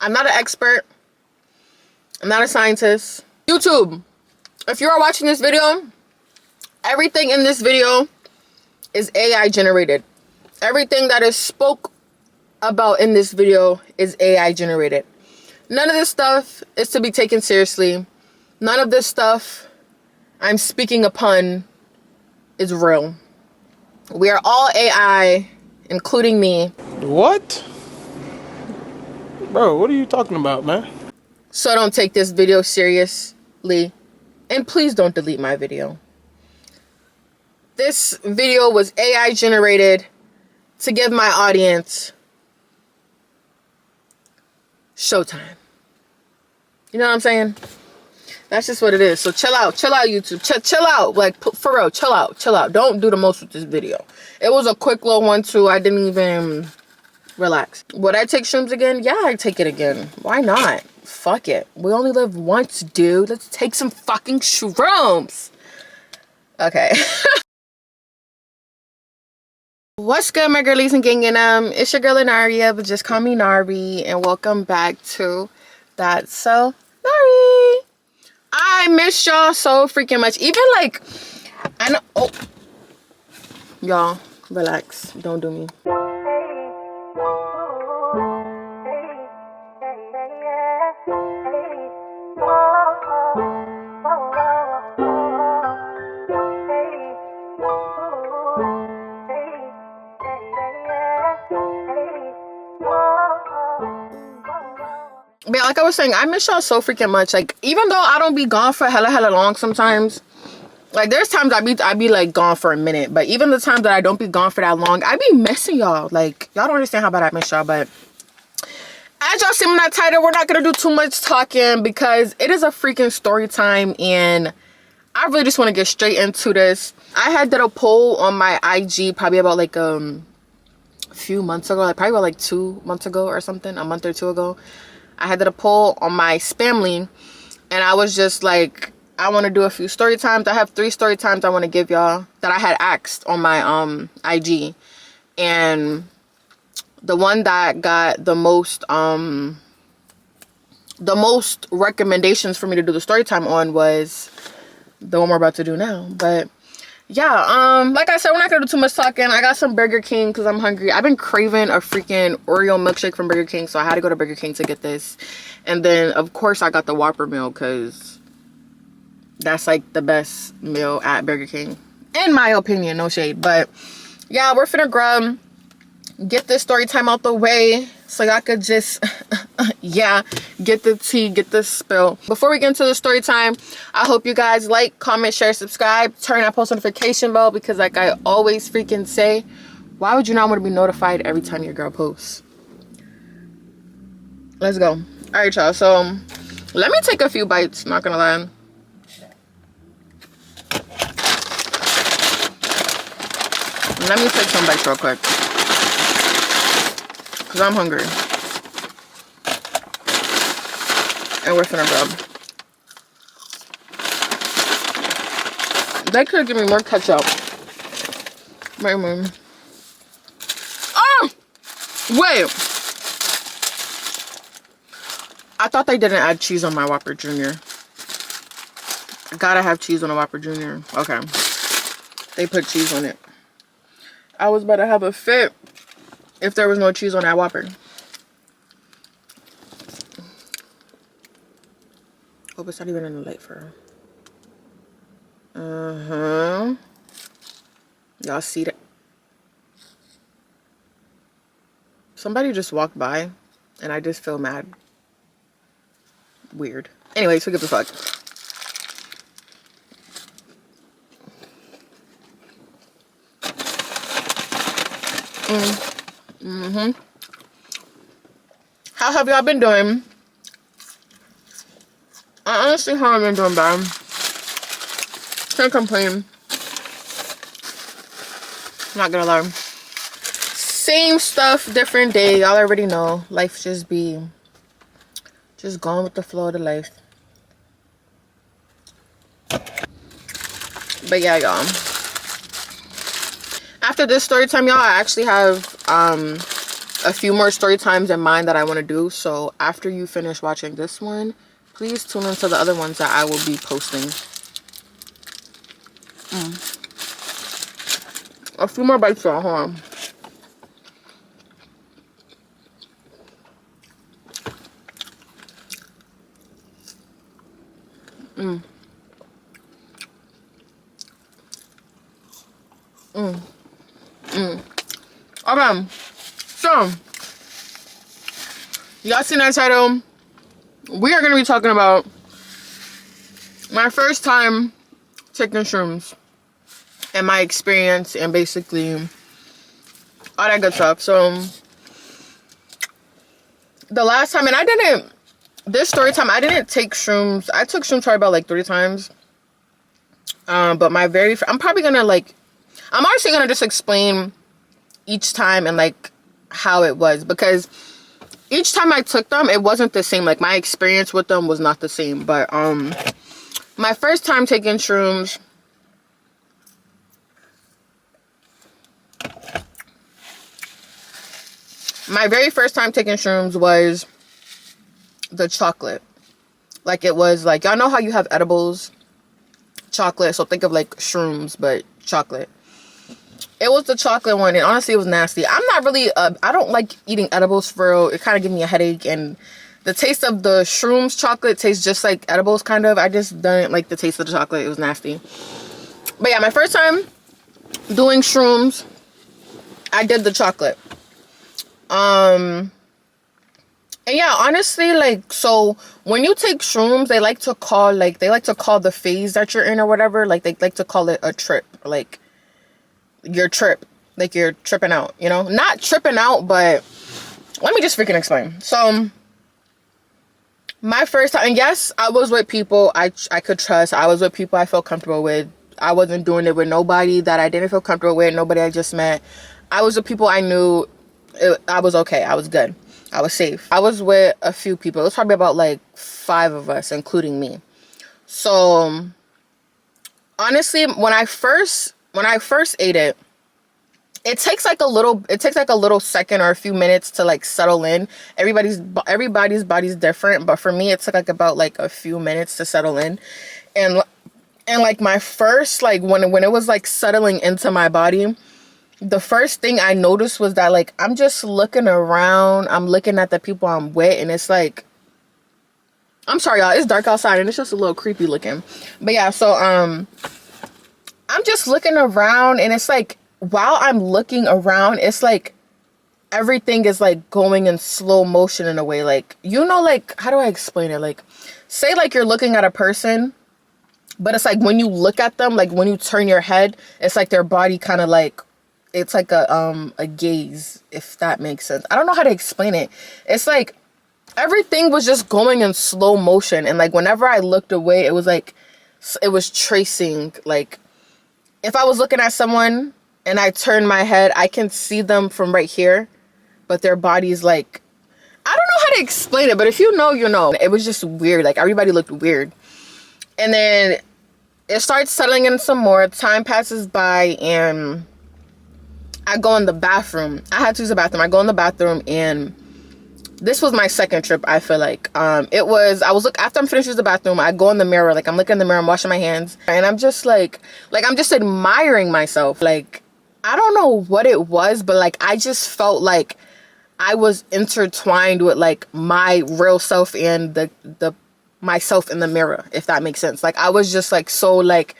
I'm not an expert. I'm not a scientist. YouTube, if you are watching this video, everything in this video is AI generated. Everything that is spoke about in this video is AI generated. None of this stuff is to be taken seriously. None of this stuff I'm speaking upon is real. We are all AI, including me. What? Bro, what are you talking about, man? So don't take this video seriously. And please don't delete my video. This video was AI generated to give my audience showtime. You know what I'm saying? That's just what it is. So chill out YouTube. Chill out, like for real, chill out. Don't do the most with this video. It was a quick little one too. I didn't even relax. Would I take shrooms again? Yeah, I'd take it again. Why not? Fuck it. We only live once, dude. Let's take some fucking shrooms. Okay. What's good, my girlies and gang? And it's your girl Inaria, but just call me Nari, and welcome back to That's So Nari. I miss y'all so freaking much. Even like, I know. Oh, y'all, relax. Don't do me. But yeah, like I was saying, I miss y'all so freaking much. Like, even though I don't be gone for hella long sometimes, like there's times I be like gone for a minute, but even the times that I don't be gone for that long, I be missing y'all. Like, y'all don't understand how bad I miss y'all. But as y'all see in that title, we're not gonna do too much talking because it is a freaking story time, and I really just want to get straight into this. I had did a poll on my IG probably about like a few months ago, like probably about like 2 months ago or something, a month or two ago. I had did a poll on my Spamly, and I was just like, I want to do a few story times. I have 3 story times I want to give y'all that I had asked on my IG, and the one that got the most recommendations for me to do the story time on was the one we're about to do now. But yeah, like I said, we're not gonna do too much talking. I got some Burger King because I'm hungry. I've been craving a freaking Oreo milkshake from Burger King, so I had to go to Burger King to get this. And then of course I got the Whopper meal because that's like the best meal at Burger King, in my opinion. No shade, but yeah, we're finna grub, get this story time out the way so y'all could just yeah, get the tea, get the spill. Before we get into the story time, I hope you guys like, comment, share, subscribe, turn that post notification bell, because like I always freaking say, why would you not want to be notified every time your girl posts? Let's go. All right, y'all, so let me take a few bites, not gonna lie. Let me take some bites real quick because I'm hungry. And we're finna grub. They could give me more ketchup. Maybe. Oh! Wait! I thought they didn't add cheese on my Whopper Jr. I gotta have cheese on a Whopper Jr. Okay. They put cheese on it. I was about to have a fit if there was no cheese on that Whopper. Hope it's not even in the light for her. Y'all see that? Somebody just walked by and I just feel mad. Weird. Anyways, who gives a fuck? How have y'all been doing? I honestly haven't been doing bad. Can't complain. Not gonna lie. Same stuff, different day. Y'all already know. Life just be going with the flow of the life. But yeah, y'all. After this story time, y'all, I actually have a few more story times in mind that I want to do. So after you finish watching this one, please tune into the other ones that I will be posting. A few more bites, y'all. Hold on. Okay, so y'all seen that title? We are gonna be talking about my first time taking shrooms and my experience and basically all that good stuff. So the last time, and I didn't, this story time, I didn't take shrooms. I took shrooms probably about like 3 times. But my I'm probably gonna like, I'm honestly gonna just explain each time and like how it was, because each time I took them, it wasn't the same. Like my experience with them was not the same. But my first time taking shrooms, my very first time taking shrooms was the chocolate. Like it was like, y'all know how you have edibles, chocolate, so think of like shrooms but chocolate. It was the chocolate one, and honestly it was nasty. I'm not really I don't like eating edibles for real. It kind of gives me a headache, and the taste of the shrooms chocolate tastes just like edibles kind of. I just didn't like the taste of the chocolate. It was nasty. But yeah, my first time doing shrooms, I did the chocolate. And yeah, honestly, like, so when you take shrooms, they like to call the phase that you're in or whatever, like they like to call it a trip, like your trip, like you're tripping out, you know, not tripping out, but let me just freaking explain. So my first time, and yes, I was with people I could trust. I was with people I felt comfortable with. I wasn't doing it with nobody that I didn't feel comfortable with, nobody I just met. I was with people I knew. I was okay. I was good. I was safe. I was with a few people. It was probably about like 5 of us, including me. So honestly, when I first ate it, it takes like a little second or a few minutes to like settle in. Everybody's body's different, but for me it took like about like a few minutes to settle in. And like my first, like when it was like settling into my body, the first thing I noticed was that like I'm just looking around, I'm looking at the people I'm with, and it's like, I'm sorry y'all, it's dark outside and it's just a little creepy looking. But yeah, so I'm just looking around, and it's like while I'm looking around, it's like everything is like going in slow motion in a way. Like, you know, like, how do I explain it? Like, say like you're looking at a person, but it's like when you look at them, like when you turn your head, it's like their body kind of like, it's like a gaze, if that makes sense. I don't know how to explain it. It's like everything was just going in slow motion, and like whenever I looked away, it was like it was tracing. Like if I was looking at someone and I turn my head, I can see them from right here, but their body's like, I don't know how to explain it, but if you know, you know. It was just weird. Like everybody looked weird. And then it starts settling in some more. Time passes by, and I go in the bathroom. I had to use the bathroom. I go in the bathroom, and this was my second trip, I feel like. After I'm finished with the bathroom, I go in the mirror. Like, I'm looking in the mirror, I'm washing my hands, and I'm just like I'm just admiring myself. Like, I don't know what it was, but like I just felt like I was intertwined with like my real self and the myself in the mirror, if that makes sense. Like, I was just like, so like,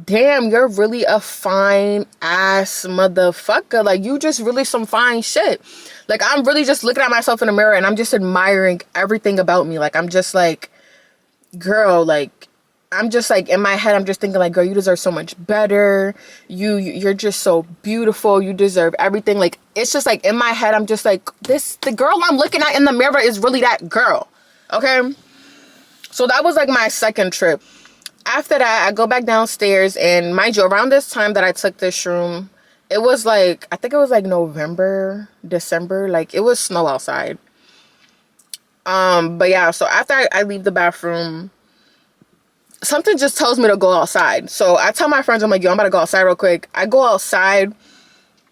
damn, you're really a fine ass motherfucker. Like, you just really some fine shit. Like, I'm really just looking at myself in the mirror, and I'm just admiring everything about me. Like, I'm just like, girl, like, I'm just like, in my head, I'm just thinking like, girl, you deserve so much better. You're just so beautiful. You deserve everything. Like, it's just like, in my head, I'm just like, the girl I'm looking at in the mirror is really that girl. Okay? So that was like my second trip. After that, I go back downstairs, and mind you, around this time that I took this shroom, it was like, I think it was like November, December, like it was snow outside. But yeah, so after I leave the bathroom, something just tells me to go outside. So I tell my friends, I'm like, yo, I'm about to go outside real quick. I go outside,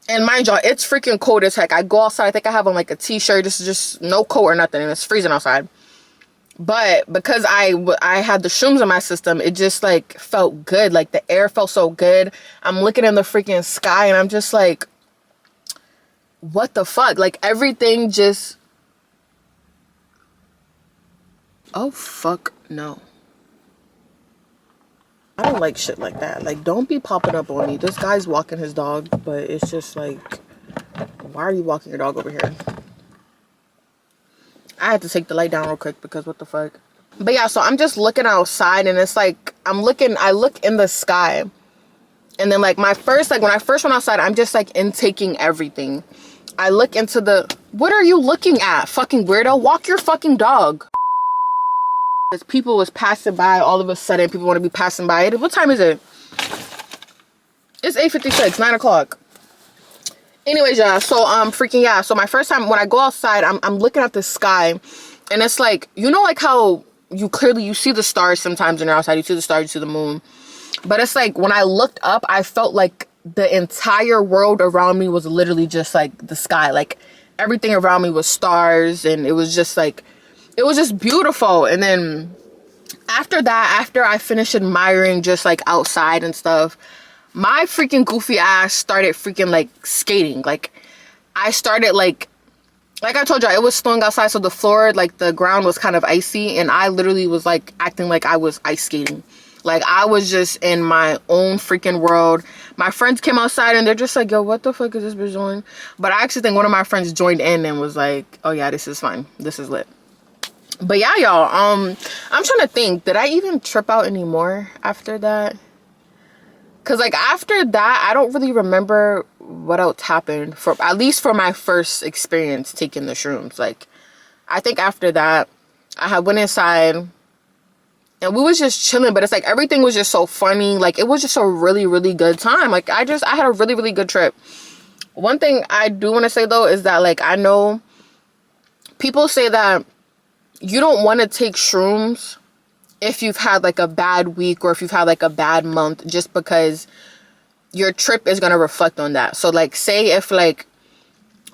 And mind y'all, it's freaking cold as heck. I go outside, I think I have on like a t-shirt. This is just no coat or nothing, and it's freezing outside. But because I had the shrooms in my system, it just like felt good. Like the air felt so good. I'm looking in the freaking sky and I'm just like, what the fuck? Like everything just, oh fuck no. I don't like shit like that. Like, don't be popping up on me. This guy's walking his dog, but it's just like, why are you walking your dog over here? I had to take the light down real quick because what the fuck. But yeah, so I'm just looking outside and it's like, I look in the sky. And then like when I first went outside, I'm just like intaking everything. I look into what are you looking at? Fucking weirdo. Walk your fucking dog. As people was passing by, all of a sudden people want to be passing by. What time is it? It's 8:56, 9 o'clock. Anyways, y'all, so freaking yeah. So my first time when I go outside, I'm looking at the sky, and it's like, you know, like how you see the stars sometimes when you're outside. You see the stars, you see the moon, but it's like when I looked up, I felt like the entire world around me was literally just like the sky. Like everything around me was stars, and it was just like, it was just beautiful. And then after that, after I finished admiring just like outside and stuff, my freaking goofy ass started freaking like skating. Like I started like I told y'all, it was snowing outside, so the floor, like the ground was kind of icy, and I literally was like acting like I was ice skating. Like I was just in my own freaking world. My friends came outside and they're just like, yo, what the fuck is this bitch doing? But I actually think one of my friends joined in and was like, oh yeah, this is fine, this is lit. But yeah, y'all, I'm trying to think, did I even trip out anymore after that? Because like after that, I don't really remember what else happened, at least for my first experience taking the shrooms. Like I think after that, I went inside and we was just chilling, but it's like everything was just so funny. Like it was just a really, really good time. Like I had a really, really good trip. One thing I do want to say though is that like I know people say that you don't want to take shrooms if you've had like a bad week or if you've had like a bad month, just because your trip is going to reflect on that. So like say if like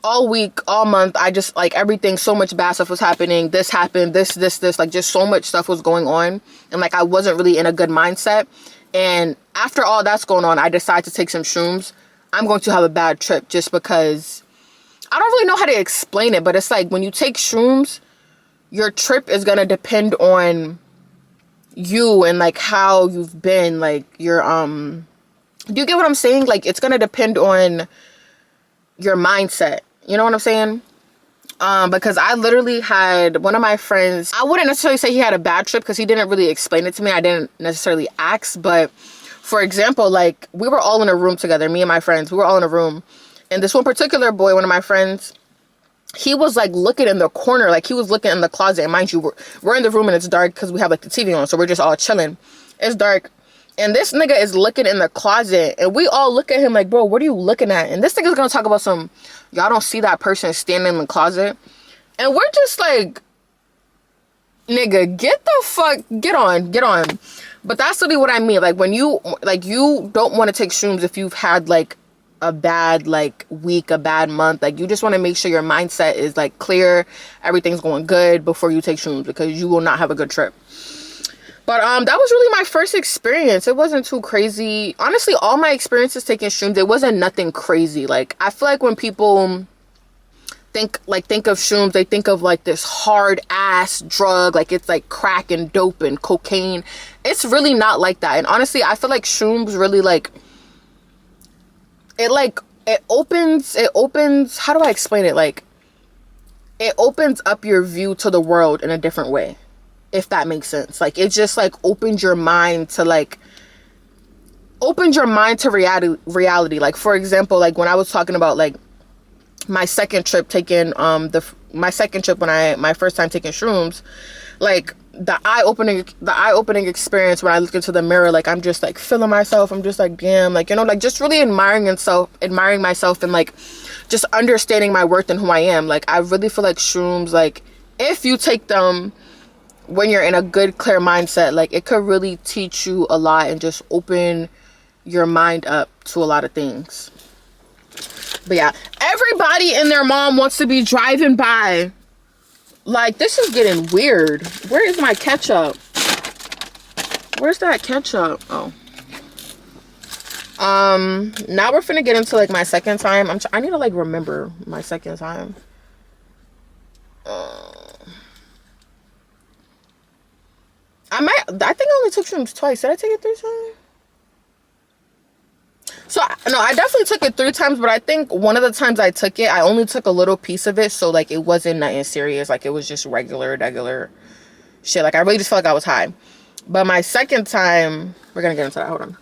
all week, all month, I just like everything, so much bad stuff was happening. This happened, this, like just so much stuff was going on. And like I wasn't really in a good mindset. And after all that's going on, I decide to take some shrooms. I'm going to have a bad trip just because I don't really know how to explain it. But it's like when you take shrooms, your trip is going to depend on you and like how you've been, like your do you get what I'm saying? Like it's going to depend on your mindset, you know what I'm saying? Because I literally had one of my friends, I wouldn't necessarily say he had a bad trip because he didn't really explain it to me. I didn't necessarily ask, but for example, like we were all in a room together, me and my friends, we were all in a room, and this one particular boy, one of my friends, he was like looking in the corner, like he was looking in the closet. And mind you, we're in the room and it's dark because we have like the TV on, so we're just all chilling. It's dark, and this nigga is looking in the closet, and we all look at him like, bro, what are you looking at? And this nigga's gonna talk about some, y'all don't see that person standing in the closet, and we're just like, nigga, get on. But that's really what I mean. Like when you don't want to take shrooms if you've had like a bad like week, a bad month. Like you just want to make sure your mindset is like clear, everything's going good before you take shrooms, because you will not have a good trip. But that was really my first experience. It wasn't too crazy. Honestly, all my experiences taking shrooms, it wasn't nothing crazy. Like I feel like when people think of shrooms, they think of like this hard ass drug, like it's like crack and dope and cocaine. It's really not like that. And honestly, I feel like shrooms really like it opens, how do I explain it? Like it opens up your view to the world in a different way, if that makes sense. Like it just like opens your mind to reality. Like for example, like when I was talking about like my second trip taking my first time taking shrooms, like the eye-opening experience when I look into the mirror, like I'm just like feeling myself, I'm just like, damn, like, you know, like just really admiring myself and like just understanding my worth and who I am. Like I really feel like shrooms, like if you take them when you're in a good, clear mindset, like it could really teach you a lot and just open your mind up to a lot of things. But yeah, everybody and their mom wants to be driving by. Like, this is getting weird. Where is my ketchup? Where's that ketchup? Oh. Now we're finna get into like my second time. I need to like remember my second time. I think I only took shrooms twice. Did I take it 3 times? So no, I definitely took it 3 times, but I think one of the times I took it, I only took a little piece of it, so like it wasn't nothing serious. Like it was just regular shit. Like I really just felt like I was high. But my second time, we're gonna get into that. Hold on.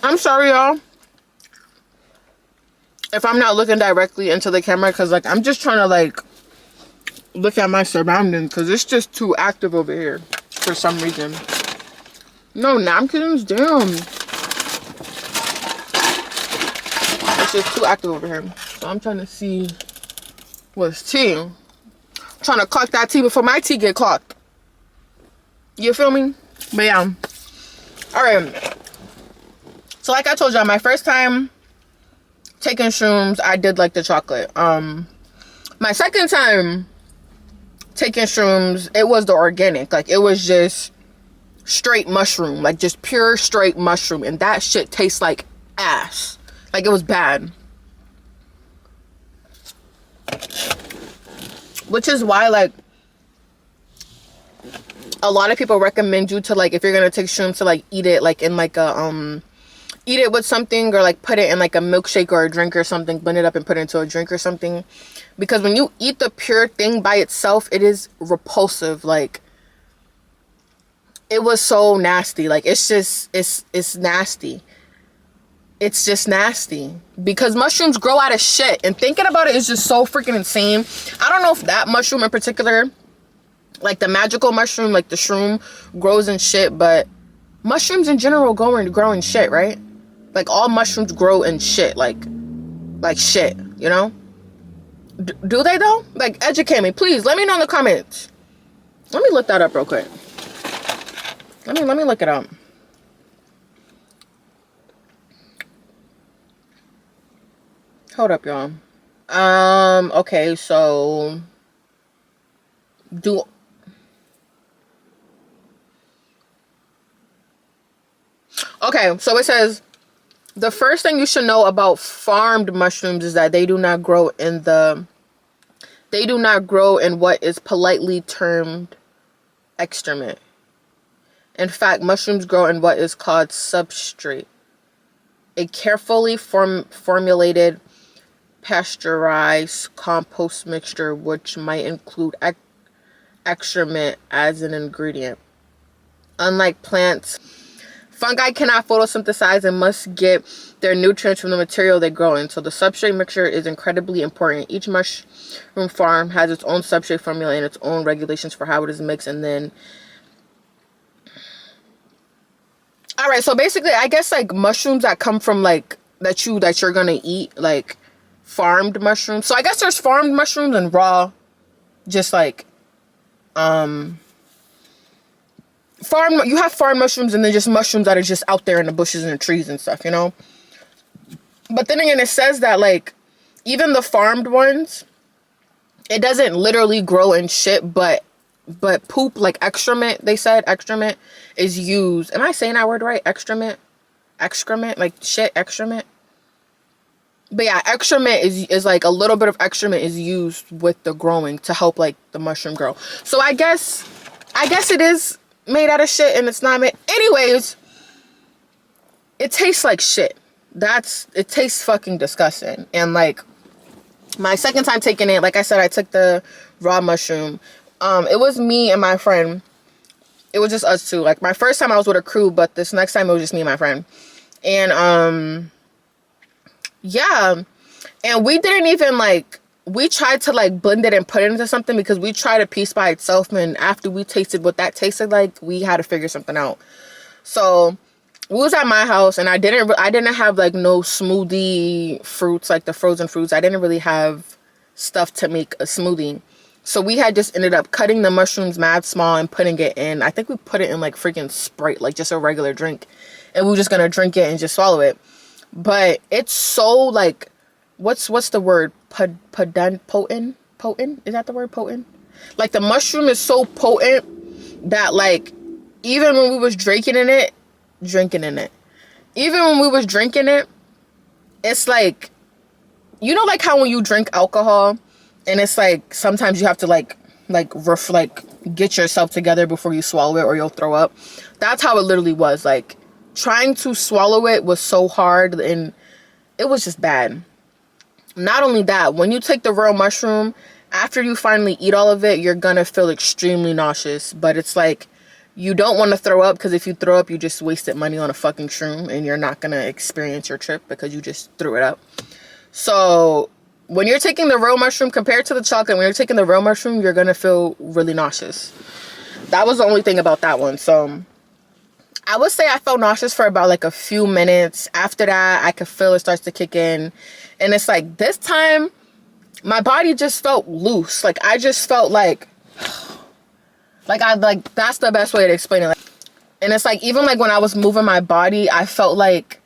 I'm sorry, y'all, if I'm not looking directly into the camera, because like I'm just trying to like look at my surroundings, because it's just too active over here for some reason. No napkins, damn. It's just too active over here. So I'm trying to see what's tea. I'm trying to clock that tea before my tea get clocked. You feel me? But yeah. Alright. So like I told y'all, my first time taking shrooms, I did like the chocolate. My second time taking shrooms, it was the organic. Like it was just straight mushroom, like just pure straight mushroom, and that shit tastes like ass. Like it was bad. Which is why like a lot of people recommend you to like, if you're gonna take shrooms, to like eat it like in like a eat it with something, or like put it in like a milkshake or a drink or something, blend it up and put it into a drink or something, because when you eat the pure thing by itself, it is repulsive. Like it was so nasty. Like it's just it's nasty. It's just nasty, because mushrooms grow out of shit, and thinking about it is just so freaking insane. I don't know if that mushroom in particular, like the magical mushroom, like the shroom, grows in shit, but mushrooms in general grow in shit, right? Like all mushrooms grow in shit, like shit, you know? Do they though? Like, educate me, please. Let me know in the comments. Let me look that up real quick. Let me look it up. Hold up, y'all. Okay, so okay, so it says the first thing you should know about farmed mushrooms is that they do not grow in what is politely termed excrement. In fact, mushrooms grow in what is called substrate, a carefully formulated pasteurized compost mixture which might include excrement as an ingredient. Unlike plants, fungi cannot photosynthesize and must get their nutrients from the material they grow in. So the substrate mixture is incredibly important. Each mushroom farm has its own substrate formula and its own regulations for how it is mixed. And then, all right, so basically, I guess like mushrooms that come from like that you're gonna eat, like farmed mushrooms. So I guess there's farmed mushrooms and raw, just like you have farm mushrooms, and then just mushrooms that are just out there in the bushes and the trees and stuff, you know? But then again, it says that like even the farmed ones, it doesn't literally grow in shit, but poop, like excrement, they said excrement is used. Am I saying that word right? Excrement, like shit, excrement. But yeah, excrement is like a little bit of excrement is used with the growing to help like the mushroom grow. So I guess it is made out of shit, and it's not made. Anyways, it tastes like shit. It tastes fucking disgusting. And like my second time taking it, like I said, I took the raw mushroom. It was me and my friend. It was just us two. Like my first time I was with a crew, but this next time it was just me and my friend. And yeah, and we didn't even like, we tried to like blend it and put it into something, because we tried a piece by itself, and after we tasted what that tasted like, we had to figure something out. So we was at my house, and I didn't have like no smoothie fruits, like the frozen fruits. I didn't really have stuff to make a smoothie. So we had just ended up cutting the mushrooms mad small and putting it in. I think we put it in like freaking Sprite, like just a regular drink. And we were just gonna drink it and just swallow it. But it's so like, what's the word? Potent? Is that the word, potent? Like the mushroom is so potent that like, even when we was drinking in it, even when we was drinking it, it's like, you know, like how when you drink alcohol and it's like sometimes you have to like get yourself together before you swallow it or you'll throw up. That's how it literally was. Like trying to swallow it was so hard and it was just bad. Not only that, when you take the raw mushroom, after you finally eat all of it, you're gonna feel extremely nauseous. But it's like, you don't want to throw up, because if you throw up, you just wasted money on a fucking shroom and you're not gonna experience your trip because you just threw it up. So when you're taking the raw mushroom, compared to the chocolate, when you're taking the raw mushroom, you're gonna feel really nauseous. That was the only thing about that one. So I would say I felt nauseous for about like a few minutes. After that, I could feel it starts to kick in. And it's like, this time, my body just felt loose. Like, I just felt like that's the best way to explain it. And it's like, even like when I was moving my body, I felt like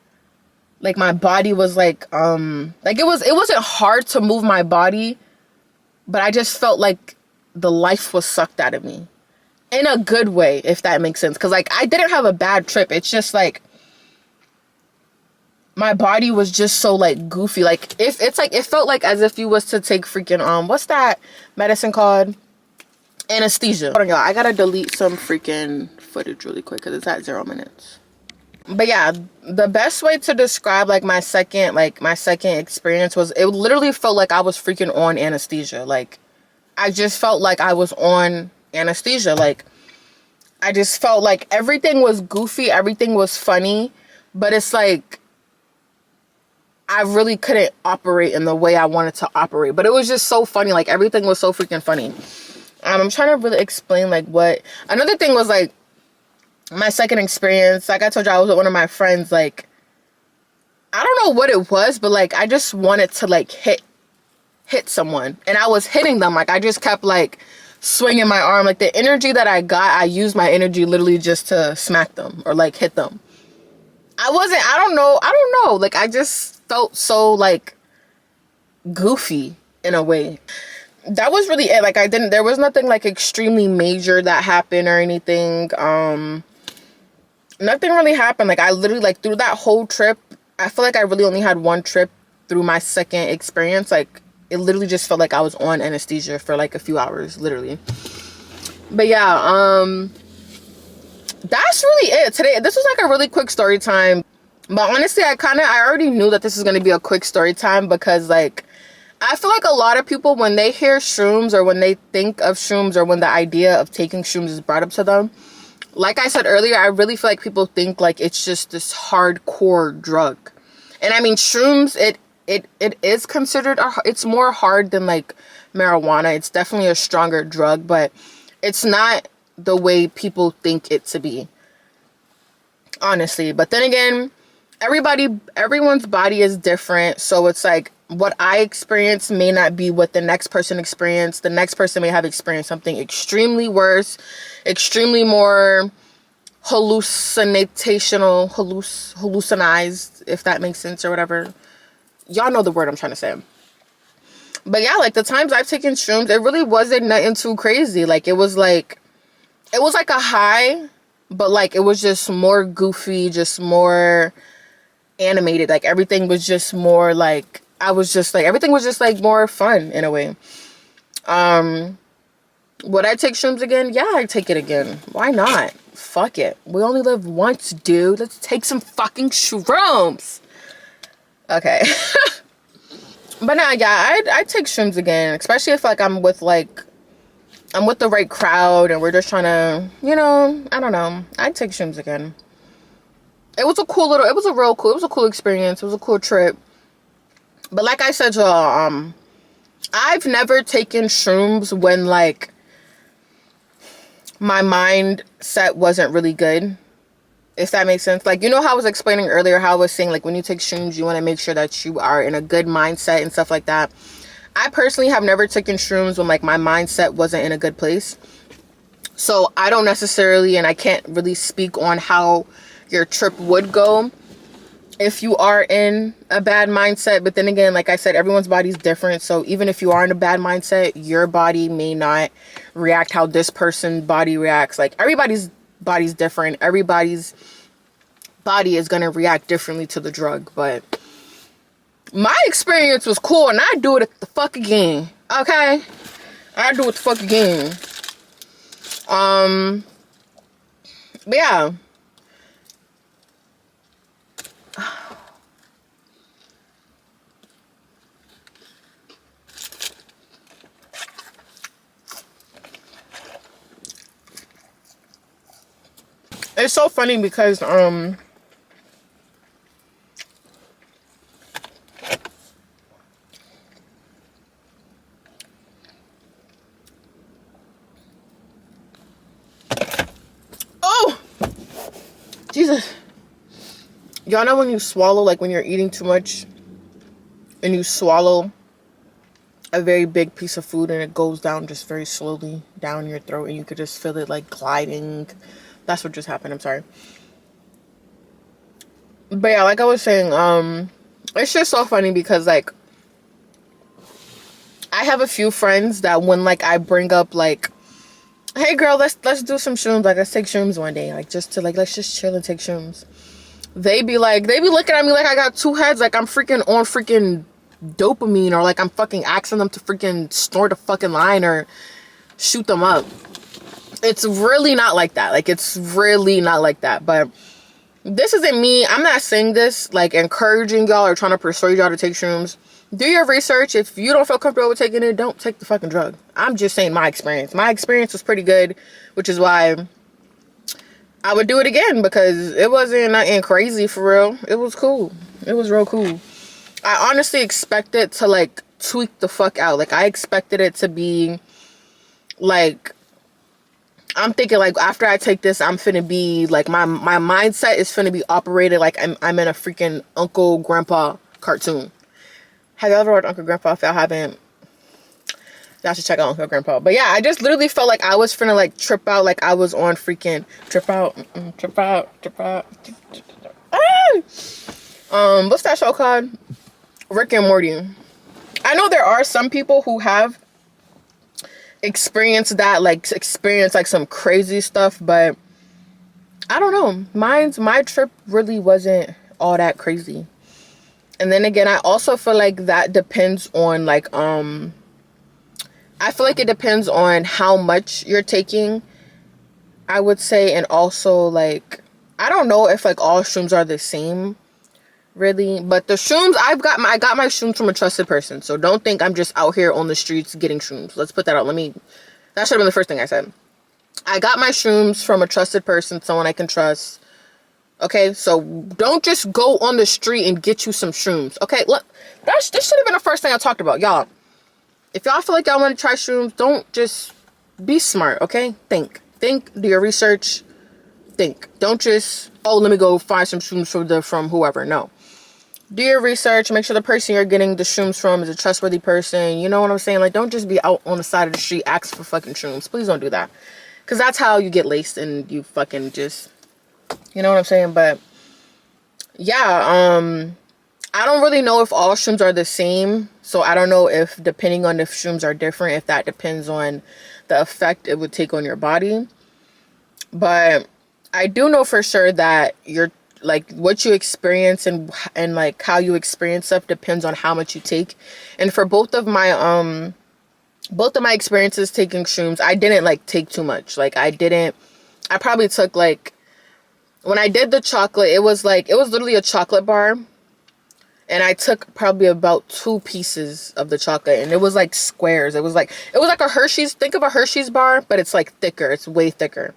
my body was like it wasn't hard to move my body, but I just felt like the life was sucked out of me. In a good way, if that makes sense. Because like, I didn't have a bad trip. It's just like, my body was just so like goofy. Like, if it's like, it felt like as if you was to take freaking what's that medicine called? Anesthesia. Hold on, y'all. I gotta delete some freaking footage really quick because it's at 0 minutes. But yeah, the best way to describe like my second experience was, it literally felt like I was freaking on anesthesia. Like, I just felt like I was on anesthesia. Like, I just felt like everything was goofy, everything was funny, but it's like, I really couldn't operate in the way I wanted to operate. But it was just so funny. Like, everything was so freaking funny. I'm trying to really explain like what. Another thing was like, my second experience, like I told you, I was with one of my friends. Like, I don't know what it was, but like, I just wanted to like hit someone, and I was hitting them. Like, I just kept like swinging my arm. Like, the energy that I got, I used my energy literally just to smack them or like hit them. I don't know. Like, I just felt so like goofy in a way. That was really it. Like, there was nothing like extremely major that happened or anything. Nothing really happened. Like, I literally, like, through that whole trip, I feel like I really only had one trip through my second experience. Like, it literally just felt like I was on anesthesia for like a few hours, literally. But yeah, that's really it today. This was like a really quick story time. But honestly, I already knew that this is going to be a quick story time, because like, I feel like a lot of people, when they hear shrooms or when they think of shrooms or when the idea of taking shrooms is brought up to them, like I said earlier, I really feel like people think like it's just this hardcore drug. And I mean, shrooms, it is considered, it's more hard than like marijuana. It's definitely a stronger drug, but it's not the way people think it to be, honestly. But then again, everyone's body is different. So it's like, what I experience may not be what the next person experienced. The next person may have experienced something extremely worse, extremely more hallucinized, if that makes sense, or whatever. Y'all know the word I'm trying to say. But yeah, like, the times I've taken shrooms, it really wasn't nothing too crazy. Like, it was like a high, but like, it was just more goofy, just more animated. Like, everything was just more like, everything was just like more fun in a way. Would I take shrooms again? Yeah, I'd take it again. Why not? Fuck it. We only live once, dude. Let's take some fucking shrooms. Okay. But nah, yeah, I'd take shrooms again, especially if like I'm with the right crowd and we're just trying to, I don't know. I'd take shrooms again. It was a cool experience. It was a cool trip. But like I said, y'all, I've never taken shrooms when like my mindset wasn't really good. If that makes sense. Like, you know how I was explaining earlier, how I was saying, like, when you take shrooms, you want to make sure that you are in a good mindset and stuff like that. I personally have never taken shrooms when, like, my mindset wasn't in a good place. So I don't necessarily, and I can't really speak on how your trip would go if you are in a bad mindset. But then again, like I said, everyone's body's different. So even if you are in a bad mindset, your body may not react how this person's body reacts. Like, everybody's body's different. Everybody's body is going to react differently to the drug. But my experience was cool, and I do it the fuck again. Okay? I do it the fuck again. But yeah. It's so funny because, oh, Jesus. Y'all know when you swallow, like when you're eating too much and you swallow a very big piece of food and it goes down just very slowly down your throat and you could just feel it like gliding. That's what just happened. I'm sorry. But yeah, like I was saying, it's just so funny because, like, I have a few friends that when, like, I bring up, like, hey girl, let's do some shrooms, like, let's take shrooms one day, like, just to, like, let's just chill and take shrooms. They be looking at me like I got two heads, like I'm freaking on freaking dopamine, or like I'm fucking asking them to freaking snort a fucking line or shoot them up. It's really not like that. Like, it's really not like that. But this isn't me. I'm not saying this like encouraging y'all or trying to persuade y'all to take shrooms. Do your research. If you don't feel comfortable with taking it, don't take the fucking drug. I'm just saying my experience. My experience was pretty good, which is why I would do it again, because it wasn't nothing crazy for real. It was cool. It was real cool. I honestly expected to like tweak the fuck out. Like, I expected it to be like, I'm thinking like after I take this, I'm finna be like, my mindset is finna be operated like I'm in a freaking Uncle Grandpa cartoon. Have you ever watched Uncle Grandpa? If y'all haven't, y'all should check out Uncle Grandpa. But yeah, I just literally felt like I was finna like trip out, like I was on freaking trip out. What's that show called? Rick and Morty. I know there are some people who have experienced that, like experienced like some crazy stuff, but I don't know. My trip really wasn't all that crazy. And then again, I also feel like that depends on like I feel like it depends on how much you're taking, I would say. And also, like, I don't know if like all shrooms are the same really, but the shrooms I got my shrooms from a trusted person. So don't think I'm just out here on the streets getting shrooms. Let's put that out. That should have been the first thing I said. I got my shrooms from a trusted person, someone I can trust. Okay, so don't just go on the street and get you some shrooms. Okay, look, this should have been the first thing I talked about. Y'all, if y'all feel like y'all want to try shrooms, don't just be smart, okay? Think, do your research, think. Don't just, oh, let me go find some shrooms from whoever. No. Do your research, make sure the person you're getting the shrooms from is a trustworthy person. You know what I'm saying? Like, don't just be out on the side of the street asking for fucking shrooms. Please don't do that. Because that's how you get laced and you fucking just, you know what I'm saying? But yeah, I don't really know if all shrooms are the same. So I don't know if, depending on if shrooms are different, if that depends on the effect it would take on your body. But I do know for sure that you're, like, what you experience and like how you experience stuff depends on how much you take. And for both of my experiences taking shrooms, I didn't like take too much. Like, I probably took, like, when I did the chocolate, it was literally a chocolate bar, and I took probably about 2 pieces of the chocolate, and it was like squares. It was like a Hershey's. Think of a Hershey's bar, but it's like thicker. It's way thicker.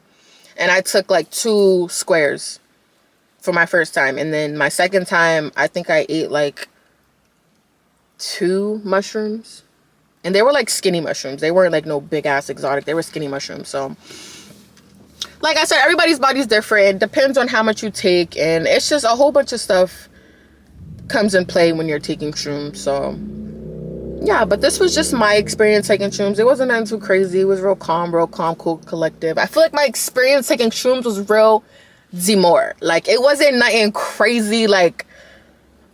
And I took like 2 squares for my first time. And then my second time, I think I ate like 2 mushrooms. And they were like skinny mushrooms. They weren't like no big ass exotic. They were skinny mushrooms. So like I said, everybody's body's different. Depends on how much you take, and it's just a whole bunch of stuff comes in play when you're taking shrooms. So yeah, but this was just my experience taking shrooms. It wasn't nothing too crazy. It was real calm, cool, collective. I feel like my experience taking shrooms was real Zimor. Like, it wasn't nothing crazy, like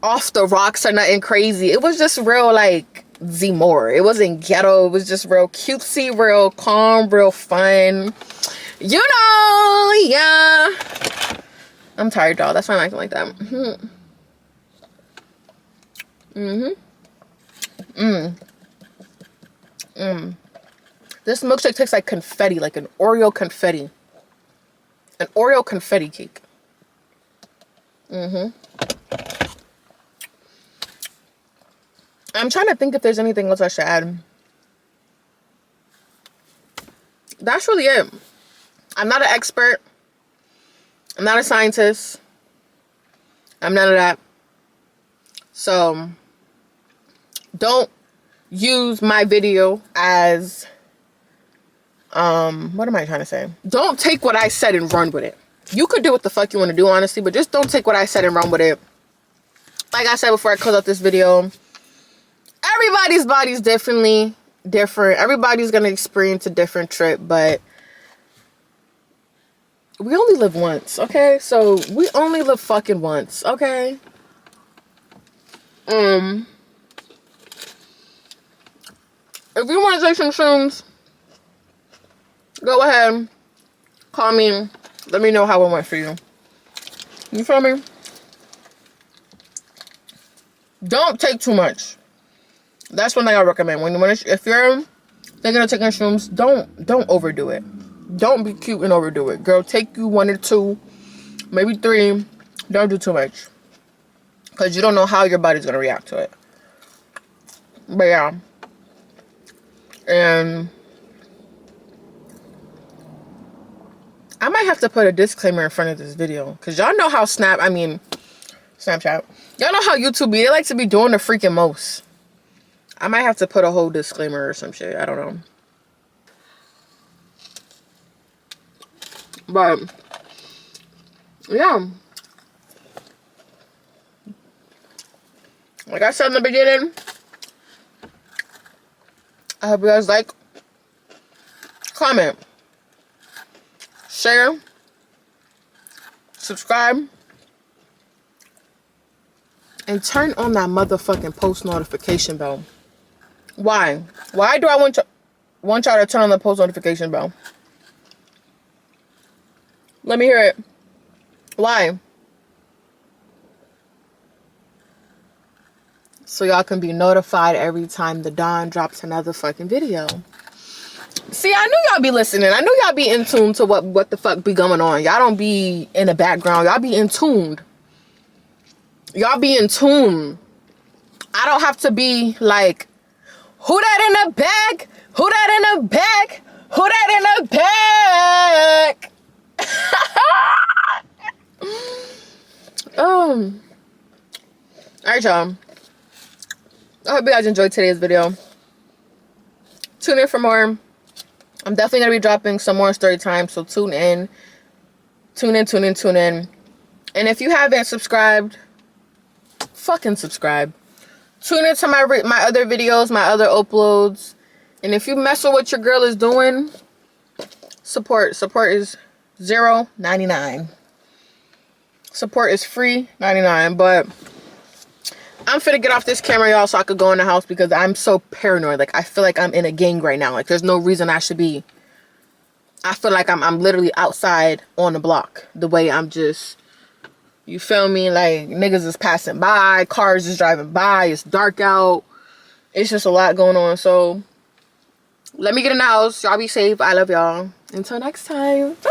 off the rocks or nothing crazy. It was just real, like, Zimor. It wasn't ghetto. It was just real cutesy, real calm, real fun. You know, yeah. I'm tired, y'all. That's why I'm acting like that. This milkshake tastes like confetti, like an Oreo confetti. An Oreo confetti cake. I'm trying to think if there's anything else I should add. That's really it. I'm not an expert. I'm not a scientist. I'm none of that. So, don't use my video as, what am I trying to say? Don't take what I said and run with it. You could do what the fuck you want to do, honestly, but just don't take what I said and run with it. Like I said before I close out this video, everybody's body's different. Everybody's going to experience a different trip, but we only live once, okay? So, we only live fucking once, okay? If you want to take some shrooms, go ahead, call me, let me know how it went for you. You feel me? Don't take too much. That's one thing I recommend. If you're thinking of taking shrooms, don't overdo it. Don't be cute and overdo it. Girl, take you 1 or 2, maybe 3. Don't do too much, because you don't know how your body's gonna react to it. But yeah. And I might have to put a disclaimer in front of this video, because y'all know how Snapchat. Y'all know how YouTube be. They like to be doing the freaking most. I might have to put a whole disclaimer or some shit. I don't know. But yeah. Like I said in the beginning, I hope you guys like, comment, share, subscribe, and turn on that motherfucking post notification bell. Why? Why do I want y'all to turn on the post notification bell? Let me hear it. Why? So y'all can be notified every time the Don drops another fucking video. See, I knew y'all be listening. I knew y'all be in tune to what the fuck be going on. Y'all don't be in the background. Y'all be in tuned. Y'all be in tune. I don't have to be like, who that in the back? Who that in the back? Who that in the back? Alright, y'all. I hope you guys enjoyed today's video. Tune in for more. I'm definitely going to be dropping some more story time, so tune in. Tune in. And if you haven't subscribed, fucking subscribe. Tune into my other videos, my other uploads. And if you mess with what your girl is doing, support is $0.99. Support is free, $99. But I'm finna get off this camera, y'all, so I could go in the house, because I'm so paranoid. Like, I feel like I'm in a gang right now. Like, there's no reason I should be. I feel like I'm literally outside on the block. The way I'm just, you feel me? Like, niggas is passing by, cars is driving by, it's dark out. It's just a lot going on. So, let me get in the house. Y'all be safe. I love y'all. Until next time. Bye!